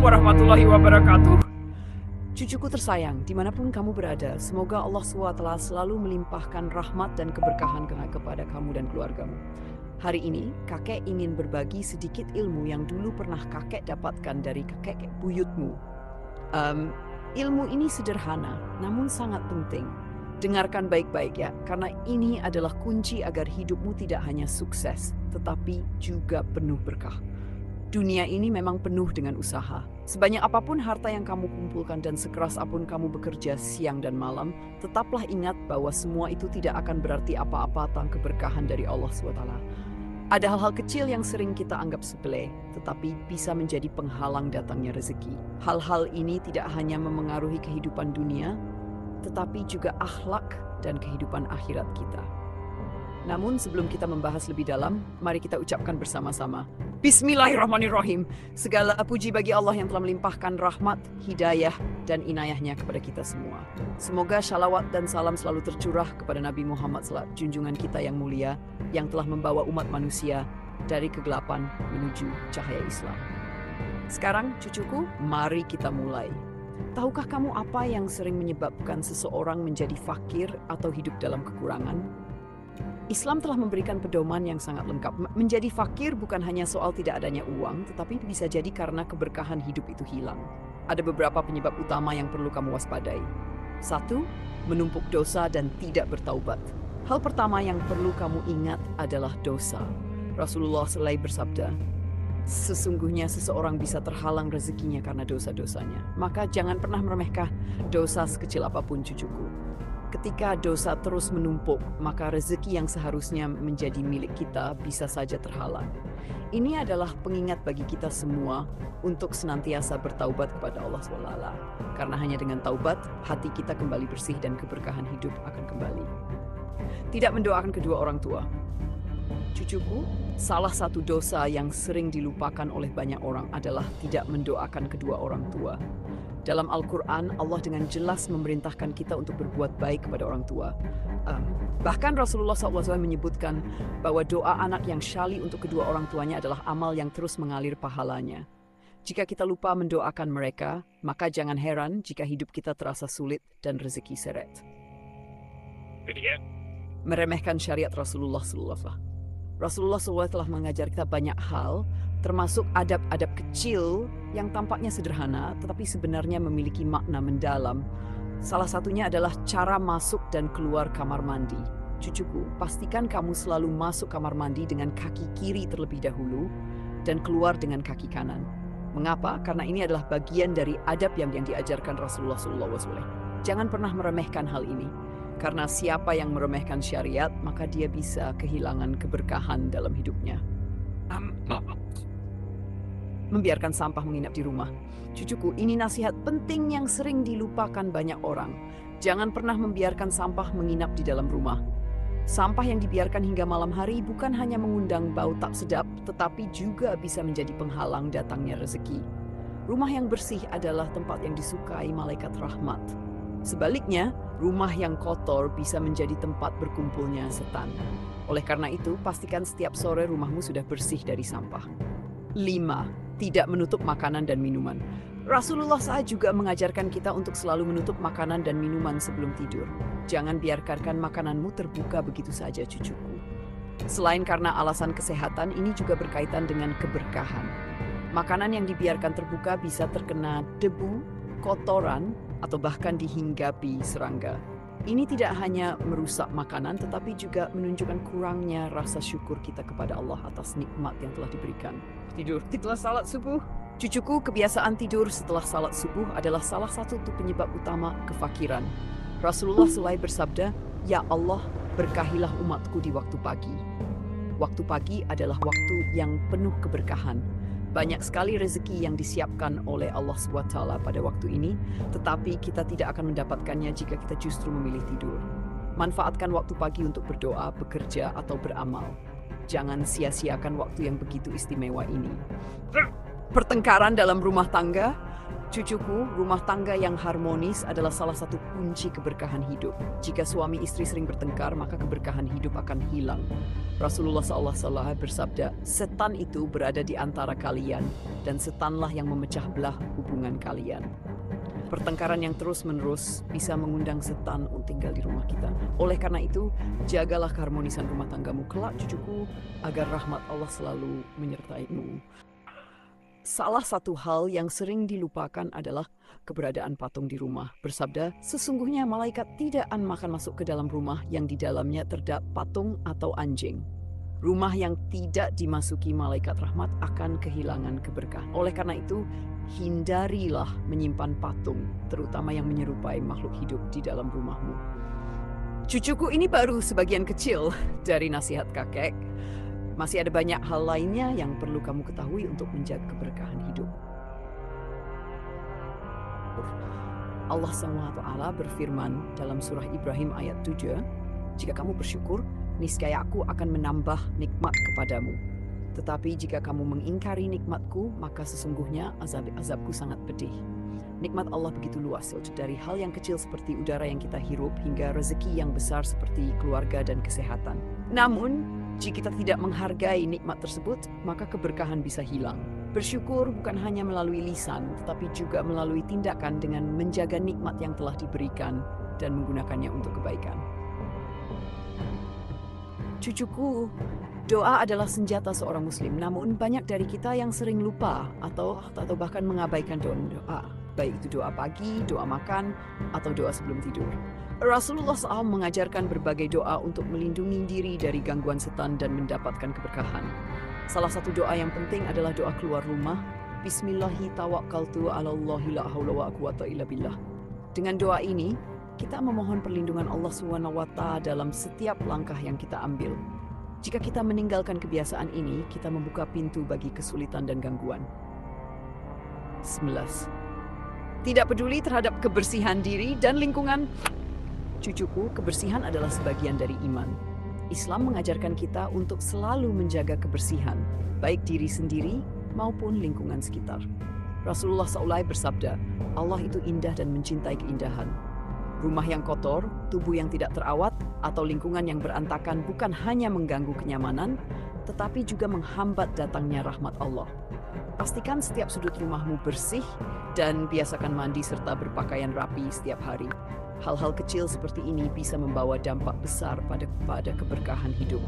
warahmatullahi wabarakatuh. Cucuku tersayang, dimanapun kamu berada, semoga Allah SWT selalu melimpahkan rahmat dan keberkahan kepada kamu dan keluargamu. Hari ini, kakek ingin berbagi sedikit ilmu yang dulu pernah kakek dapatkan dari kakek buyutmu. Ilmu ini sederhana, namun sangat penting. Dengarkan baik-baik ya, karena ini adalah kunci agar hidupmu tidak hanya sukses, tetapi juga penuh berkah. Dunia ini memang penuh dengan usaha. Sebanyak apapun harta yang kamu kumpulkan dan sekeras apapun kamu bekerja siang dan malam, tetaplah ingat bahwa semua itu tidak akan berarti apa-apa tanpa keberkahan dari Allah SWT. Ada hal-hal kecil yang sering kita anggap sepele, tetapi bisa menjadi penghalang datangnya rezeki. Hal-hal ini tidak hanya memengaruhi kehidupan dunia, tetapi juga akhlak dan kehidupan akhirat kita. Namun sebelum kita membahas lebih dalam, mari kita ucapkan bersama-sama. Bismillahirrahmanirrahim. Segala puji bagi Allah yang telah melimpahkan rahmat, hidayah, dan inayahnya kepada kita semua. Semoga shalawat dan salam selalu tercurah kepada Nabi Muhammad SAW, junjungan kita yang mulia, yang telah membawa umat manusia dari kegelapan menuju cahaya Islam. Sekarang, cucuku, mari kita mulai. Tahukah kamu apa yang sering menyebabkan seseorang menjadi fakir atau hidup dalam kekurangan? Islam telah memberikan pedoman yang sangat lengkap. Menjadi fakir bukan hanya soal tidak adanya uang, tetapi bisa jadi karena keberkahan hidup itu hilang. Ada beberapa penyebab utama yang perlu kamu waspadai. 1. Menumpuk dosa dan tidak bertaubat. Hal pertama yang perlu kamu ingat adalah dosa. Rasulullah SAW bersabda, sesungguhnya seseorang bisa terhalang rezekinya karena dosa-dosanya. Maka jangan pernah meremehkan dosa sekecil apapun, cucuku. Ketika dosa terus menumpuk, maka rezeki yang seharusnya menjadi milik kita bisa saja terhalang. Ini adalah pengingat bagi kita semua untuk senantiasa bertaubat kepada Allah SWT. Karena hanya dengan taubat, hati kita kembali bersih dan keberkahan hidup akan kembali. Tidak mendoakan kedua orang tua. Cucuku, salah satu dosa yang sering dilupakan oleh banyak orang adalah tidak mendoakan kedua orang tua. Dalam Al-Quran, Allah dengan jelas memerintahkan kita untuk berbuat baik kepada orang tua. Bahkan Rasulullah SAW menyebutkan bahwa doa anak yang syali untuk kedua orang tuanya adalah amal yang terus mengalir pahalanya. Jika kita lupa mendoakan mereka, maka jangan heran jika hidup kita terasa sulit dan rezeki seret. Meremehkan syariat Rasulullah SAW. Rasulullah SAW telah mengajar kita banyak hal, termasuk adab-adab kecil yang tampaknya sederhana, tetapi sebenarnya memiliki makna mendalam. Salah satunya adalah cara masuk dan keluar kamar mandi. Cucuku, pastikan kamu selalu masuk kamar mandi dengan kaki kiri terlebih dahulu dan keluar dengan kaki kanan. Mengapa? Karena ini adalah bagian dari adab yang diajarkan Rasulullah SAW. Jangan pernah meremehkan hal ini. Karena siapa yang meremehkan syariat, maka dia bisa kehilangan keberkahan dalam hidupnya. Membiarkan sampah menginap di rumah. Cucuku, ini nasihat penting yang sering dilupakan banyak orang. Jangan pernah membiarkan sampah menginap di dalam rumah. Sampah yang dibiarkan hingga malam hari bukan hanya mengundang bau tak sedap, tetapi juga bisa menjadi penghalang datangnya rezeki. Rumah yang bersih adalah tempat yang disukai malaikat rahmat. Sebaliknya, rumah yang kotor bisa menjadi tempat berkumpulnya setan. Oleh karena itu, pastikan setiap sore rumahmu sudah bersih dari sampah. 5. Tidak menutup makanan dan minuman. Rasulullah SAW juga mengajarkan kita untuk selalu menutup makanan dan minuman sebelum tidur. Jangan biarkan makananmu terbuka begitu saja, cucuku. Selain karena alasan kesehatan, ini juga berkaitan dengan keberkahan. Makanan yang dibiarkan terbuka bisa terkena debu, kotoran, atau bahkan dihinggapi serangga. Ini tidak hanya merusak makanan, tetapi juga menunjukkan kurangnya rasa syukur kita kepada Allah atas nikmat yang telah diberikan. Tidur setelah salat subuh. Cucuku, kebiasaan tidur setelah salat subuh adalah salah satu penyebab utama kefakiran. Rasulullah SAW bersabda, "Ya Allah, berkahilah umatku di waktu pagi." Waktu pagi adalah waktu yang penuh keberkahan. Banyak sekali rezeki yang disiapkan oleh Allah SWT pada waktu ini, tetapi kita tidak akan mendapatkannya jika kita justru memilih tidur. Manfaatkan waktu pagi untuk berdoa, bekerja, atau beramal. Jangan sia-siakan waktu yang begitu istimewa ini. Pertengkaran dalam rumah tangga. Cucuku, rumah tangga yang harmonis adalah salah satu kunci keberkahan hidup. Jika suami istri sering bertengkar, maka keberkahan hidup akan hilang. Rasulullah SAW bersabda, setan itu berada di antara kalian, dan setanlah yang memecah belah hubungan kalian. Pertengkaran yang terus-menerus bisa mengundang setan untuk tinggal di rumah kita. Oleh karena itu, jagalah keharmonisan rumah tanggamu kelak, cucuku, agar rahmat Allah selalu menyertaimu. Salah satu hal yang sering dilupakan adalah keberadaan patung di rumah. Bersabda, sesungguhnya malaikat tidak akan makan masuk ke dalam rumah yang di dalamnya terdapat patung atau anjing. Rumah yang tidak dimasuki malaikat rahmat akan kehilangan keberkahan. Oleh karena itu, hindarilah menyimpan patung, terutama yang menyerupai makhluk hidup di dalam rumahmu. Cucuku, ini baru sebagian kecil dari nasihat kakek. Masih ada banyak hal lainnya yang perlu kamu ketahui untuk menjaga keberkahan hidup. Allah SWT berfirman dalam surah Ibrahim ayat 7, jika kamu bersyukur, niscaya aku akan menambah nikmat kepadamu. Tetapi jika kamu mengingkari nikmatku, maka sesungguhnya azabku sangat pedih. Nikmat Allah begitu luas, dari hal yang kecil seperti udara yang kita hirup hingga rezeki yang besar seperti keluarga dan kesehatan. Namun, jika kita tidak menghargai nikmat tersebut, maka keberkahan bisa hilang. Bersyukur bukan hanya melalui lisan, tetapi juga melalui tindakan dengan menjaga nikmat yang telah diberikan dan menggunakannya untuk kebaikan. Cucuku, doa adalah senjata seorang muslim, namun banyak dari kita yang sering lupa atau bahkan mengabaikan doa. Baik itu doa pagi, doa makan, atau doa sebelum tidur. Rasulullah SAW mengajarkan berbagai doa untuk melindungi diri dari gangguan setan dan mendapatkan keberkahan. Salah satu doa yang penting adalah doa keluar rumah. Bismillahi tawakkaltu ala Allahi la haula wa quwata illa billah. Dengan doa ini, kita memohon perlindungan Allah SWT dalam setiap langkah yang kita ambil. Jika kita meninggalkan kebiasaan ini, kita membuka pintu bagi kesulitan dan gangguan. 11. Tidak peduli terhadap kebersihan diri dan lingkungan. Cucuku, kebersihan adalah sebagian dari iman. Islam mengajarkan kita untuk selalu menjaga kebersihan, baik diri sendiri maupun lingkungan sekitar. Rasulullah SAW bersabda, Allah itu indah dan mencintai keindahan. Rumah yang kotor, tubuh yang tidak terawat, atau lingkungan yang berantakan bukan hanya mengganggu kenyamanan, tetapi juga menghambat datangnya rahmat Allah. Pastikan setiap sudut rumahmu bersih dan biasakan mandi serta berpakaian rapi setiap hari. Hal-hal kecil seperti ini bisa membawa dampak besar pada keberkahan hidup.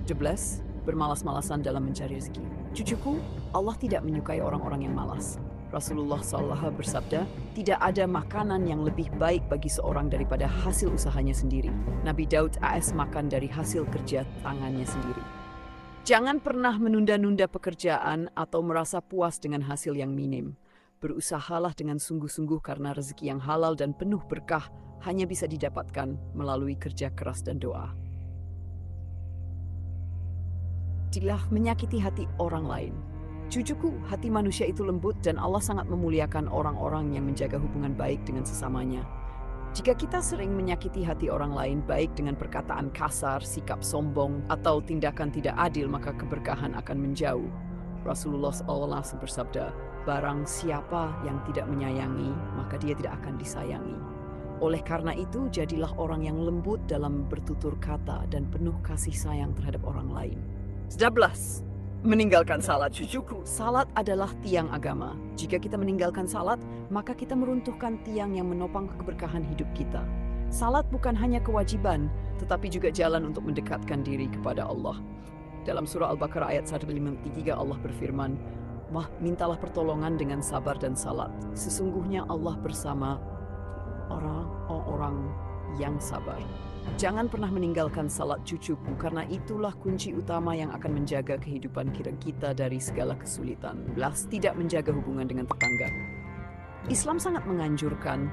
12. Bermalas-malasan dalam mencari rezeki. Cucuku, Allah tidak menyukai orang-orang yang malas. Rasulullah SAW bersabda, tidak ada makanan yang lebih baik bagi seorang daripada hasil usahanya sendiri. Nabi Daud AS makan dari hasil kerja tangannya sendiri. Jangan pernah menunda-nunda pekerjaan atau merasa puas dengan hasil yang minim. Berusahalah dengan sungguh-sungguh karena rezeki yang halal dan penuh berkah hanya bisa didapatkan melalui kerja keras dan doa. Tidak menyakiti hati orang lain. Cucuku, hati manusia itu lembut dan Allah sangat memuliakan orang-orang yang menjaga hubungan baik dengan sesamanya. Jika kita sering menyakiti hati orang lain, baik dengan perkataan kasar, sikap sombong, atau tindakan tidak adil, maka keberkahan akan menjauh. Rasulullah SAW bersabda, barang siapa yang tidak menyayangi, maka dia tidak akan disayangi. Oleh karena itu, jadilah orang yang lembut dalam bertutur kata dan penuh kasih sayang terhadap orang lain. 11. Meninggalkan salat. Cucuku, salat adalah tiang agama. Jika kita meninggalkan salat, maka kita meruntuhkan tiang yang menopang keberkahan hidup kita. Salat bukan hanya kewajiban, tetapi juga jalan untuk mendekatkan diri kepada Allah. Dalam surah Al-Baqarah ayat 153 Allah berfirman, mintalah pertolongan dengan sabar dan salat. Sesungguhnya Allah bersama orang-orang yang sabar. Jangan pernah meninggalkan salat cucuku, karena itulah kunci utama yang akan menjaga kehidupan kita dari segala kesulitan. Tidak menjaga hubungan dengan tetangga. Islam sangat menganjurkan